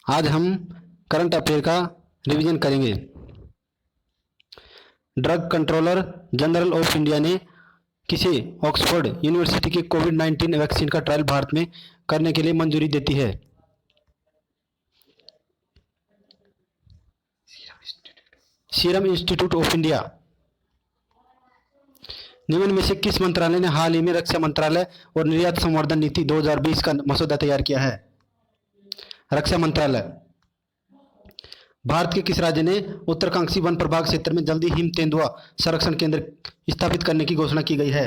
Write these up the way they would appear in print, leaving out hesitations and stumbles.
आज हम current affair का रिवीजन करेंगे। Drug controller general of India ने किसे ऑक्सफोर्ड यूनिवर्सिटी के कोविड-19 वैक्सीन का ट्रायल भारत में करने के लिए मंजूरी देती है? Serum institute of India. निम्न में से किस मंत्रालय ने हाल ही में रक्षा मंत्रालय और निर्यात संवर्धन नीति 2020 का मसौदा तैयार किया है? रक्षा मंत्रालय। भारत के किस राज्य ने उत्तरकांक्षी वन प्रभाग क्षेत्र में जल्दी हिम तेंदुआ संरक्षण केंद्र स्थापित करने की घोषणा की गई है?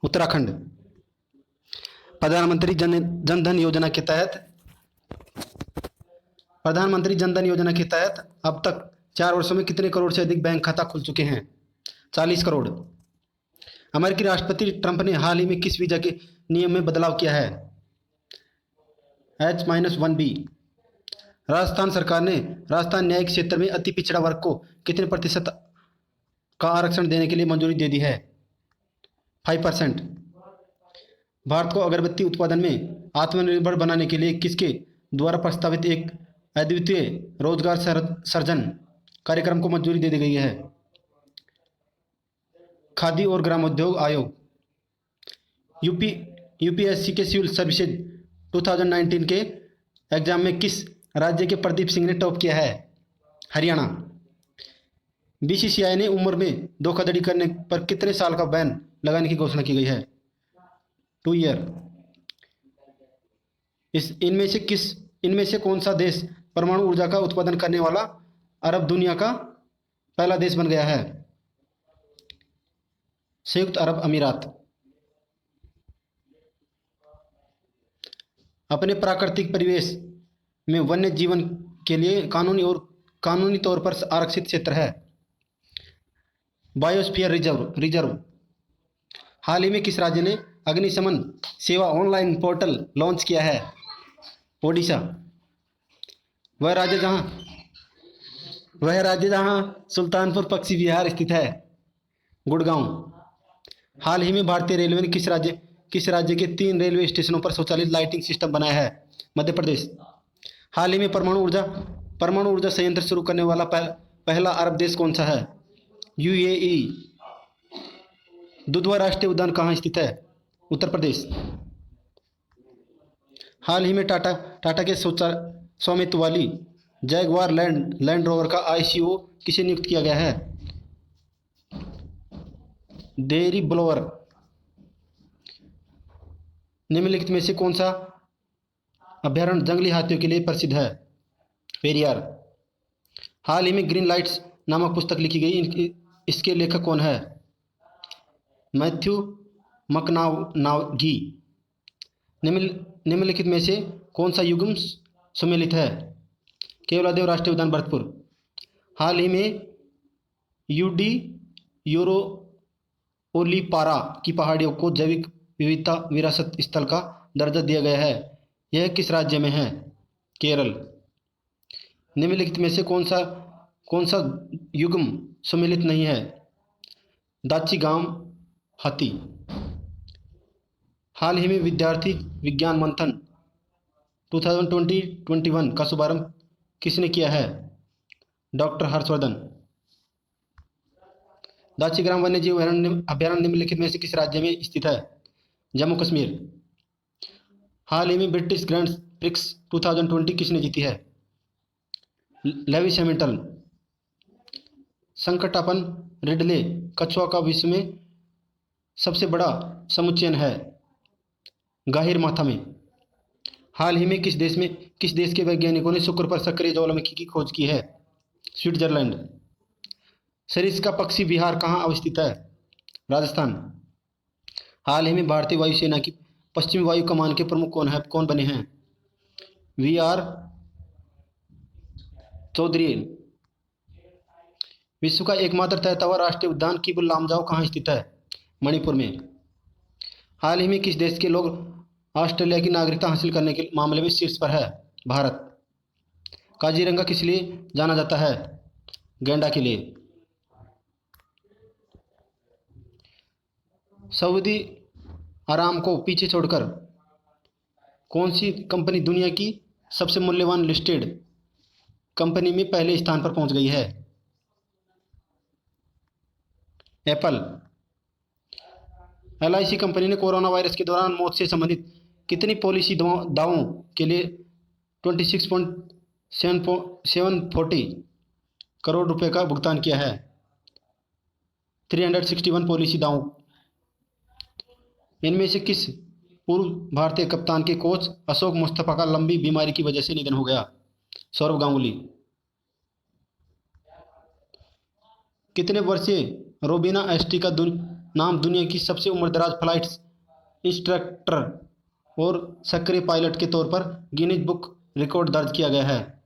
उत्तराखंड। प्रधानमंत्री जनधन योजना के तहत अब तक 4 वर्षों में कितने करोड़ से अधिक बैंक खाता खुल चुके हैं? 40 करोड़। अमेरिकी राष्ट्रपति ट्रंप ने हाल ही में किस वीजा के नियम में बदलाव किया है? H-1B। राजस्थान सरकार ने राजस्थान न्यायिक क्षेत्र में अति पिछड़ा वर्ग को कितने प्रतिशत का आरक्षण देने के लिए मंजूरी दे दी है? 5%। भारत को अगरबत्ती उत्पादन में आत्मनिर्भर बनाने के लिए किसके द्वारा प्रस्तावित एक अद्वितीय रोजगार सृजन कार्यक्रम को मंजूरी दे दी गई है? खादी और ग्रामोद्योग आयोग। यूपीएससी के सिविल सर्विसेज 2019 के एग्जाम में किस राज्य के प्रदीप सिंह ने टॉप किया है? हरियाणा। बीसीसीआई ने उम्र में धोखाधड़ी करने पर कितने साल का बैन लगाने की घोषणा की गई है? 2 ईयर। इनमें से कौन सा देश परमाणु ऊर्जा का उत्पादन करने वाला अरब दुनिया का पहला देश बन गया है? संयुक्त अरब अमीरात। अपने प्राकृतिक परिवेश में वन्य जीवन के लिए कानूनी तौर पर आरक्षित क्षेत्र है? Biosphere reserve. हाल ही में किस राज्य ने अग्निशमन सेवा ऑनलाइन पोर्टल लॉन्च किया है? ओडिशा। वह राज्य जहां सुल्तानपुर पक्षी विहार स्थित है? गुड़गांव। हाल ही में भारतीय रेलवे ने किस राज्य के 3 रेलवे स्टेशनों पर स्वचालित लाइटिंग सिस्टम बनाया है? मध्य प्रदेश। हाल ही में परमाणु ऊर्जा संयंत्र शुरू करने वाला पहला अरब देश कौन सा है? यूएई। दुधवा राष्ट्रीय उद्यान कहाँ स्थित है? उत्तर प्रदेश। हाल ही में टाटा के स्वामित्व वाली जैगवार लैंड रोवर का आईसीओ किसे नियुक्त किया गया है? Dairy blower. निम्नलिखित में से कौन सा अभयारण्य जंगली हाथियों के लिए प्रसिद्ध है? पेरियार। हाल ही में ग्रीन लाइट्स नामक पुस्तक लिखी गई, इसके लेखक कौन है? मैथ्यू मकनागी। निम्नलिखित में से कौन सा युग्म सुमेलित है? केवलादेव राष्ट्रीय उद्यान भरतपुर। हाल ही में ओलीपारा की पहाड़ियों को जैविक विविधता विरासत स्थल का दर्जा दिया गया है। यह किस राज्य में है? केरल। निम्नलिखित में से कौन सा युग्म सम्मिलित नहीं है? दाची-गाम हाथी। हाल ही में विद्यार्थी विज्ञान मंथन 2020-21 का शुभारंभ किसने किया है? डॉक्टर हर्षवर्धन। दाची-ग्राम वन्यजीव अभयारण्य निम्नलिखित में से किस राज्य में स्थित है? जम्मू कश्मीर। हाल ही में ब्रिटिश ग्रैंड प्रिक्स 2020 किसने जीती है? Lewis Hamilton. संकटापन रिडले कछुआ का विश्व में सबसे बड़ा समुच्चयन है? गाहिर माथा में। हाल ही में किस देश के वैज्ञानिकों ने शुक्र पर सक्रिय ज्वालामुखी की खोज की है? स्विट्जरलैंड। सरिस्का पक्षी विहार कहाँ अवस्थित है? राजस्थान। हाल ही में भारतीय वायुसेना की पश्चिमी वायु कमान के प्रमुख कौन बने हैं? वी.आर. चौधरी। विश्व का एकमात्र तैरता हुआ राष्ट्रीय उद्यान किबुल लामजाओ कहाँ स्थित है? मणिपुर में। हाल ही में किस देश के लोग ऑस्ट्रेलिया की नागरिकता हासिल करने के मामले में शीर्ष पर है? भारत। काजीरंगा किस लिए जाना जाता है? गैंडा के लिए। सऊदी अराम को पीछे छोड़कर कौन सी कंपनी दुनिया की सबसे मूल्यवान लिस्टेड कंपनी में पहले स्थान पर पहुंच गई है? एप्पल। एलआईसी कंपनी ने कोरोना वायरस के दौरान मौत से संबंधित कितनी पॉलिसी दावों के लिए 26.740 करोड़ रुपए का भुगतान किया है? 361 पॉलिसी दावों। इनमें से किस पूर्व भारतीय कप्तान के कोच अशोक मुस्तफा का लंबी बीमारी की वजह से निधन हो गया? सौरव गांगुली। कितने वर्षीय रोबिना एस्टी का नाम दुनिया की सबसे उम्रदराज फ्लाइट इंस्ट्रक्टर और सक्रिय पायलट के तौर पर गिनीज बुक रिकॉर्ड दर्ज किया गया है?